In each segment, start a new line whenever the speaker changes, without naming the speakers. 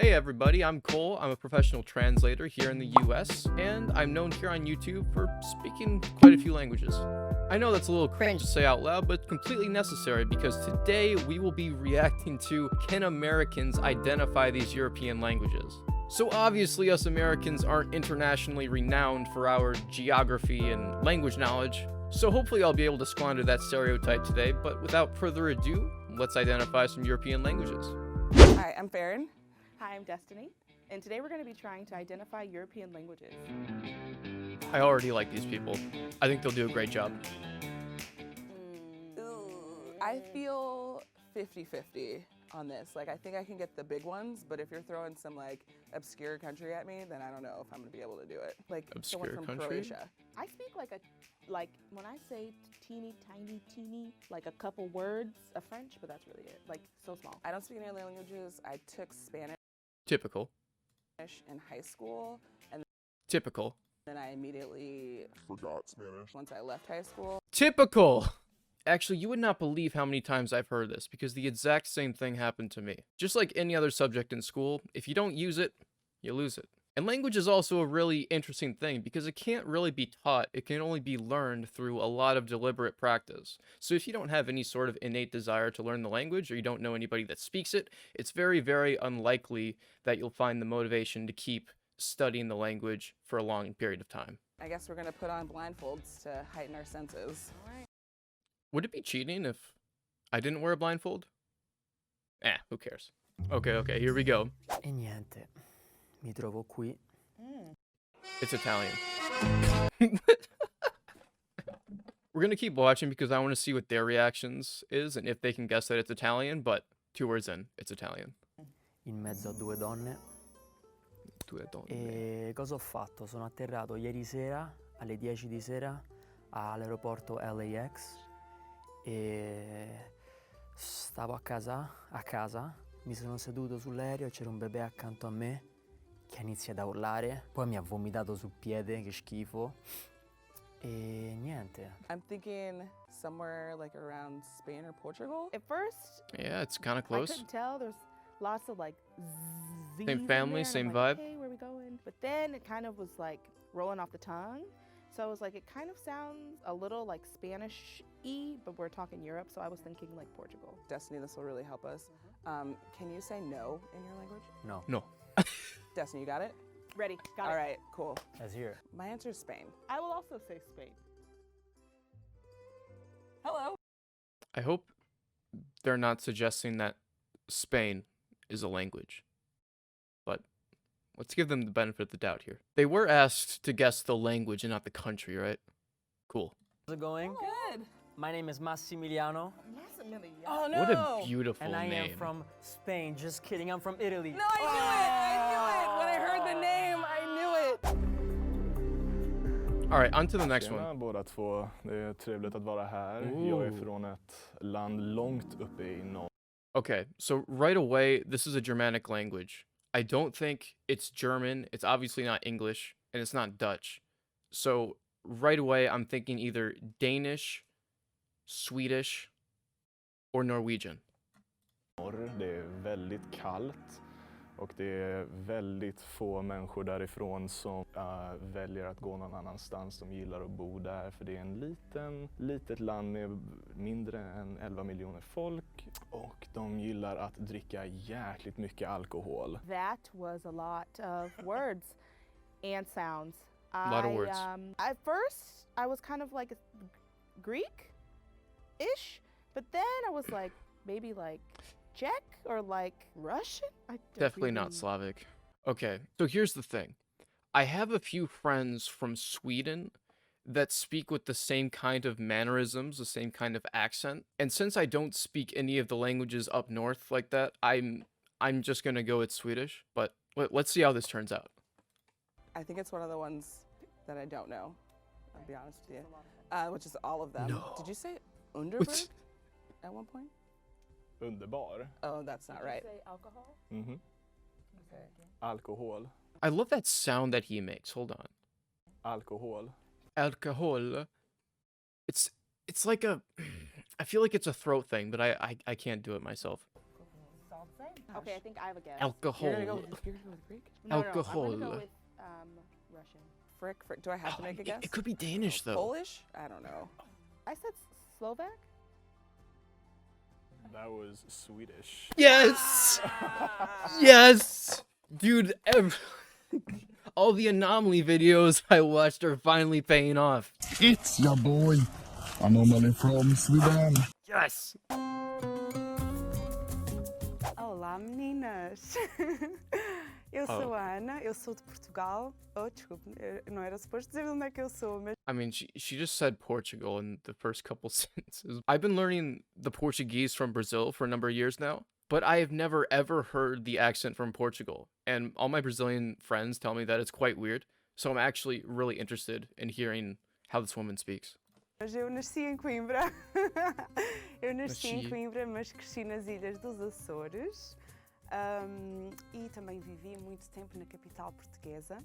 Hey everybody, I'm Cole. I'm a professional translator here in the US, and I'm known here on YouTube for speaking quite a few languages. I know that's a little cringe to say out loud, but completely necessary because today we will be reacting to can Americans identify these European languages? So obviously us Americans aren't internationally renowned for our geography and language knowledge, so hopefully I'll be able to squander that stereotype today, but without further ado, let's identify some European languages.
Hi, I'm Farron.
Hi, I'm Destiny, and today we're going to be trying to identify European languages.
I already like these people. I think they'll do a great job.
I feel 50-50 on this. Like, I think I can get the big ones, but if you're throwing some, like, obscure country at me, then I don't know if I'm going to be able to do it. Like, someone from
country?
Croatia.
I speak like when I say teeny, like a couple words of French, but that's really it. Like, so small.
I don't speak any other languages. I took Spanish
Typical.
in high school, and
Typical.
then I immediately forgot Spanish once I left high school.
Typical! Actually, you would not believe how many times I've heard this, because the exact same thing happened to me. Just like any other subject in school, if you don't use it, you lose it. And language is also a really interesting thing, because it can't really be taught, it can only be learned through a lot of deliberate practice. So if you don't have any sort of innate desire to learn the language, or you don't know anybody that speaks it, it's very, very unlikely that you'll find the motivation to keep studying the language for a long period of time.
I guess we're going to put on blindfolds to heighten our senses.
All right.
Would it be cheating if I didn't wear a blindfold? Who cares? Okay, here we go.
E niente, mi trovo qui.
It's Italian. We're gonna keep watching because I want to see what their reactions is and if they can guess that it's Italian, but 2 words in, it's Italian.
In mezzo a due donne. E cosa ho fatto? Sono atterrato ieri sera alle 10 di sera all'aeroporto LAX e stavo a casa, mi sono seduto sull'aereo e c'era un bebè accanto a me che ha iniziato a urlare, poi mi ha vomitato sul piede, che schifo, e niente.
I'm thinking somewhere like around Spain or Portugal.
At first,
Yeah, it's kind of
I
close.
couldn't tell. There's lots of like Z's
Same
in
family,
there, and
same
I'm like,
vibe.
Hey, where we going? But then it kind of was like rolling off the tongue. So I was like, it kind of sounds a little like Spanish-y, but we're talking Europe, so I was thinking like Portugal.
Destiny, this will really help us. Can you say no in your language?
No,
No.
Destiny, you got it?
Ready, got
All
it.
right, cool.
let's hear it.
My answer is Spain.
I will also say Spain.
Hello.
I hope they're not suggesting that Spain is a language. But let's give them the benefit of the doubt here. They were asked to guess the language and not the country, right? Cool.
How's it going?
Good.
My name is Massimiliano
Oh, no.
What a beautiful
and I
name.
am from Spain. Just kidding, I'm from Italy.
No, I knew it. When I heard the name, I knew it.
All right, on to the next
Tjena
one.
båda två. Det är trevligt att vara här.
Ooh.
Jag är från ett land långt uppe i norr.
Okay, so right away, this is a Germanic language. I don't think it's German. It's obviously not English, and it's not Dutch. So right away, I'm thinking either Danish, Swedish, or Norwegian.
Det är väldigt kallt och det är väldigt få människor därifrån som väljer att gå någon annanstans. De gillar att bo där för det är en litet land med mindre än 11 miljoner folk och de gillar att dricka jäkligt mycket alkohol.
That was a lot of words and sounds.
A lot of words.
At first, I was kind of like Greek-ish, but then I was like, maybe like Czech or like Russian?
Definitely not Slavic. Okay, so here's the thing. I have a few friends from Sweden that speak with the same kind of mannerisms, the same kind of accent. And since I don't speak any of the languages up north like that, I'm just gonna go with Swedish. But let's see how this turns out.
I think it's one of the ones that I don't know. I'll be honest with you. Which is all of them.
No.
Did you say Underberg at one point?
Underbar.
Oh, that's not right.
Say alcohol?
Mhm.
Okay.
Alkohol.
I love that sound that he makes. Hold on.
Alkohol.
Alcohol. It's like a I feel like it's a throat thing, but I can't do it myself.
Okay, I think I have a guess.
Alcohol.
You're gonna go with Greek?
No, I'm
alcohol.
gonna go with Russian.
Frick. Do I have to make a guess?
It could be Danish though.
Polish? I don't know.
I said Slovak.
That was Swedish.
Yes. Yes, dude. All the anomaly videos I watched are finally paying off.
It's your boy, Anomaly from Sweden.
Yes.
Olá, meninas! Eu sou a Ana, eu sou de Portugal. Oh, desculpe, não era suposto dizer onde é que eu sou, mas
I mean, she just said Portugal in the first couple sentences. I've been learning the Portuguese from Brazil for a number of years now, but I have never ever heard the accent from Portugal. And all my Brazilian friends tell me that it's quite weird. So I'm actually really interested in hearing how this woman speaks.
eu nasci em Coimbra. Eu nasci em
Nasci.
Coimbra, mas cresci nas Ilhas dos Açores. E também vivi muito tempo na capital portuguesa,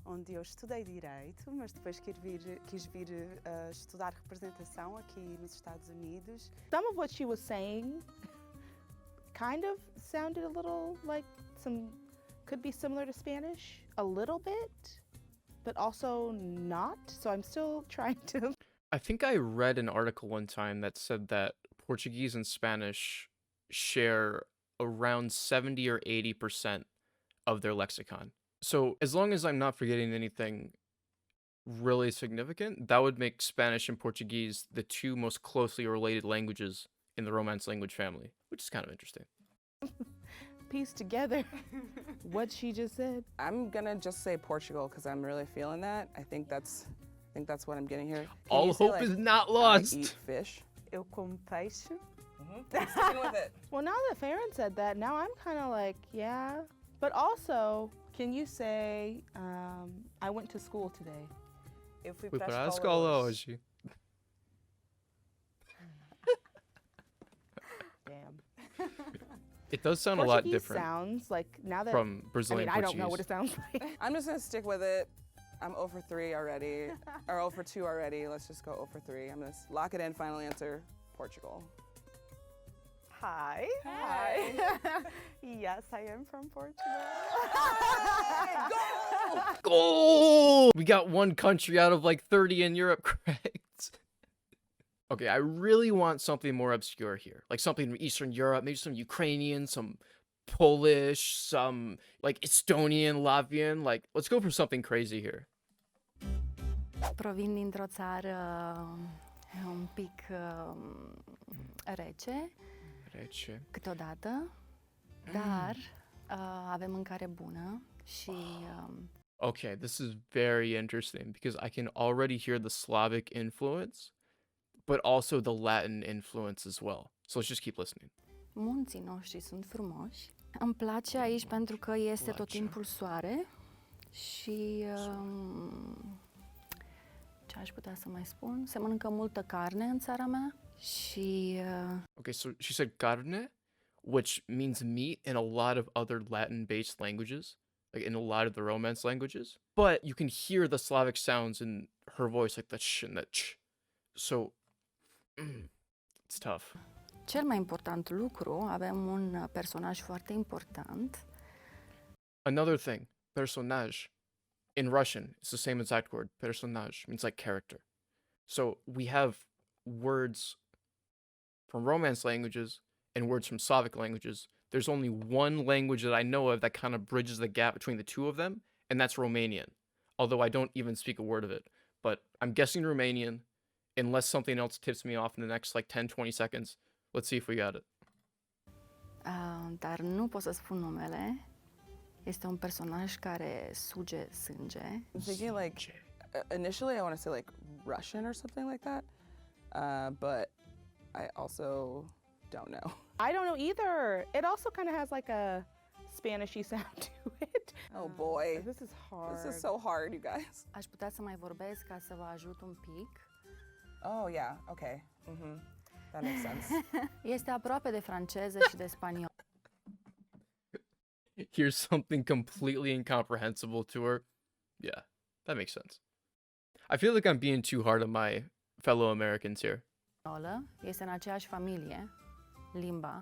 onde eu estudei Direito, mas depois quis vir estudar representação aqui nos Estados Unidos.
Some of what she was saying kind of sounded a little like could be similar to Spanish, a little bit, but also not. So I'm still trying to.
I think I read an article one time that said that Portuguese and Spanish share around 70 or 80% of their lexicon. So as long as I'm not forgetting anything really significant, that would make Spanish and Portuguese the two most closely related languages in the Romance language family, which is kind of interesting.
Piece together what she just said.
I'm gonna just say Portugal because I'm really feeling that. I think that's what I'm getting here. Can
All
you say,
hope
like,
is not
I
lost.
eat fish.
Eu como peixe.
I'm sticking with it.
Well, now that Farron said that, now I'm kind of like, yeah. But also, can you say, I went to school today?
Eu fui
Fui
para
para
a
a escola hoje.
Damn.
It does sound a lot
Portuguese
different
sounds like now that
from Brazilian
I don't know what
Portuguese.
it sounds like.
I'm just gonna stick with it. I'm 0 for 3 already, or 0 for 2 already. Let's just go 0 for 3. I'm gonna lock it in. Final answer: Portugal.
Hi.
Hi.
Yes, I am from Portugal.
Goal! We got one country out of like 30 in Europe correct. Okay, I really want something more obscure here. Like something from Eastern Europe, maybe some Ukrainian, some Polish, some like Estonian, Latvian. Like, let's go for something crazy here.
Provin dintr-o țară un pic rece,
Rece.
câteodată, dar avem mâncare bună și
Okay, this is very interesting because I can already hear the Slavic influence, but also the Latin influence as well. So let's just keep listening.
munții noștri sunt frumoși. Îmi place aici pentru că este tot
Place.
timpul soare și ce aș putea să mai spun? Se mănâncă multă carne în țara mea și
Okay, so she said carne, which means meat in a lot of other Latin-based languages, like in a lot of the Romance languages. But you can hear the Slavic sounds in her voice, like the sh and the ch. So, it's tough.
cel mai important lucru, avem un personaj foarte important.
Another thing, personaj. In Russian, it's the same exact word. Personaj means like character. So we have words from Romance languages and words from Slavic languages. There's only one language that I know of that kind of bridges the gap between the two of them, and that's Romanian. Although I don't even speak a word of it. But I'm guessing Romanian, unless something else tips me off in the next like 10, 20 seconds. Let's see if we got it.
Dar nu pot să spun numele. Este un personaj care suge sânge.
I'm thinking like initially I want to say like Russian or something like that, but I also don't know.
I don't know either. It also kind of has like a Spanishy sound to it.
Oh boy,
This is hard.
this is so hard, you guys.
Aș putea să mai vorbesc ca să vă ajut un pic.
Oh yeah, okay. That makes sense.
Este aproape de franceză și de spaniolă.
Here's something completely incomprehensible to her. Yeah, that makes sense. I feel like I'm being too hard on my fellow Americans here.
Este în aceeași familie, limba.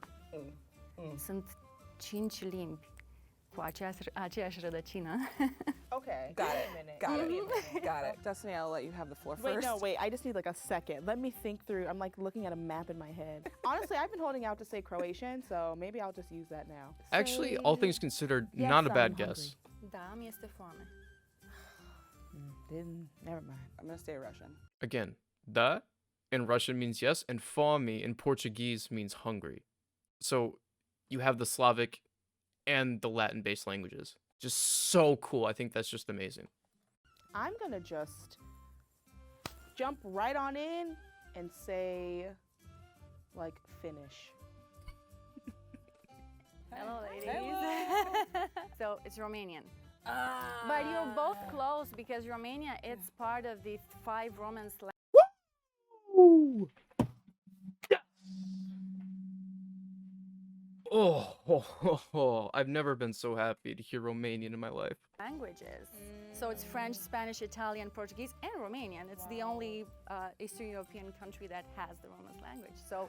Sunt 5 limbi cu aceeași rădăcină.
Okay.
Got it.
Wait a minute.
Got
Give me a minute.
it. Got it. Destiny, I'll let you have the floor
Wait,
first.
no, wait. I just need like a second. Let me think through. I'm like looking at a map in my head. Honestly, I've been holding out to say Croatian, so maybe I'll just use that now.
Actually, all things considered,
Yes,
not a
I'm
bad
hungry.
guess.
Da, mi este foame.
Never mind.
I'm gonna stay Russian.
Again, da in Russian means yes, and fome in Portuguese means hungry. So you have the Slavic and the Latin-based languages. Just so cool. I think that's just amazing.
I'm gonna just jump right on in and say, like, Finnish.
Hello, ladies. So it's Romanian. But you're both close because Romania, it's part of the 5 Romance languages.
Oh, I've never been so happy to hear Romanian in my life.
So it's French, Spanish, Italian, Portuguese, and Romanian. It's the only Eastern European country that has the Romance language. So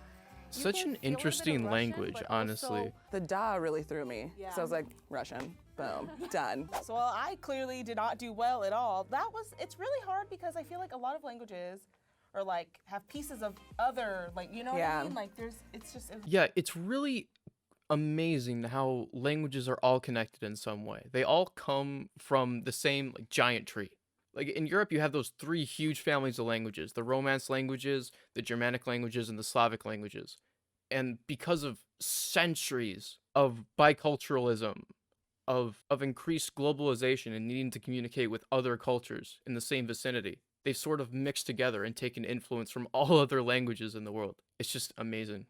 you
Such
can
an
feel a bit of
interesting
Russian,
language,
but
honestly.
also
The da really threw me.
Yeah.
So I was like, Russian. Boom. Done.
So well, I clearly did not do well at all. It's really hard because I feel like a lot of languages are like have pieces of other, like, you know what
Yeah.
I mean? Like it's just.
Yeah, it's really amazing how languages are all connected in some way. They all come from the same like giant tree. Like in Europe, you have those 3 huge families of languages: the Romance languages, the Germanic languages, and the Slavic languages. And because of centuries of biculturalism, of increased globalization and needing to communicate with other cultures in the same vicinity, they've sort of mixed together and taken influence from all other languages in the world. It's just amazing.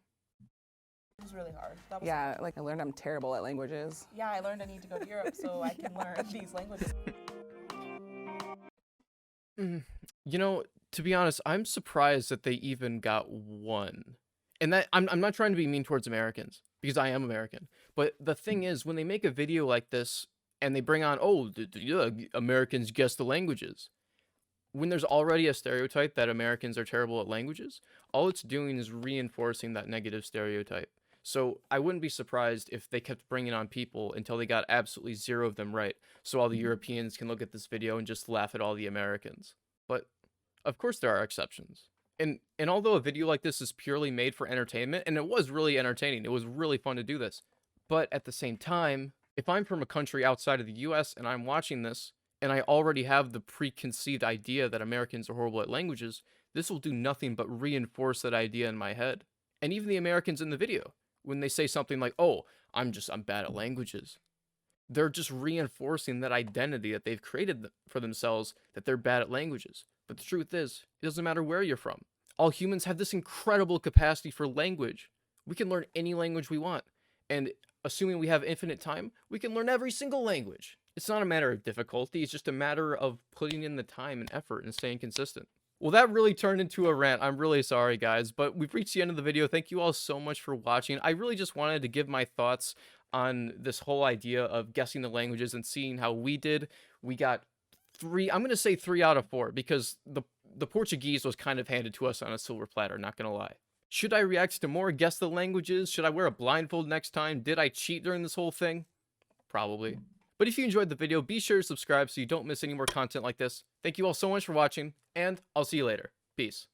It was really hard. That was
Yeah, like I learned I'm terrible at languages.
Yeah, I learned I need to go to Europe so I can learn these languages.
You know, to be honest, I'm surprised that they even got one. And that I'm not trying to be mean towards Americans, because I am American. But the thing is, when they make a video like this and they bring on, Americans guess the languages, when there's already a stereotype that Americans are terrible at languages, all it's doing is reinforcing that negative stereotype. So I wouldn't be surprised if they kept bringing on people until they got absolutely 0 of them right, so all the Europeans can look at this video and just laugh at all the Americans. But of course there are exceptions. And although a video like this is purely made for entertainment, and it was really entertaining, it was really fun to do this, but at the same time, if I'm from a country outside of the US and I'm watching this, and I already have the preconceived idea that Americans are horrible at languages, this will do nothing but reinforce that idea in my head. And even the Americans in the video, when they say something like, I'm bad at languages, they're just reinforcing that identity that they've created for themselves, that they're bad at languages. But the truth is, it doesn't matter where you're from. All humans have this incredible capacity for language. We can learn any language we want. And assuming we have infinite time, we can learn every single language. It's not a matter of difficulty, it's just a matter of putting in the time and effort and staying consistent. Well, that really turned into a rant. I'm really sorry, guys, but we've reached the end of the video. Thank you all so much for watching. I really just wanted to give my thoughts on this whole idea of guessing the languages and seeing how we did. We got 3, I'm going to say 3 out of 4, because the Portuguese was kind of handed to us on a silver platter, not going to lie. Should I react to more guess the languages? Should I wear a blindfold next time? Did I cheat during this whole thing? Probably. But if you enjoyed the video, be sure to subscribe so you don't miss any more content like this. Thank you all so much for watching, and I'll see you later. Peace.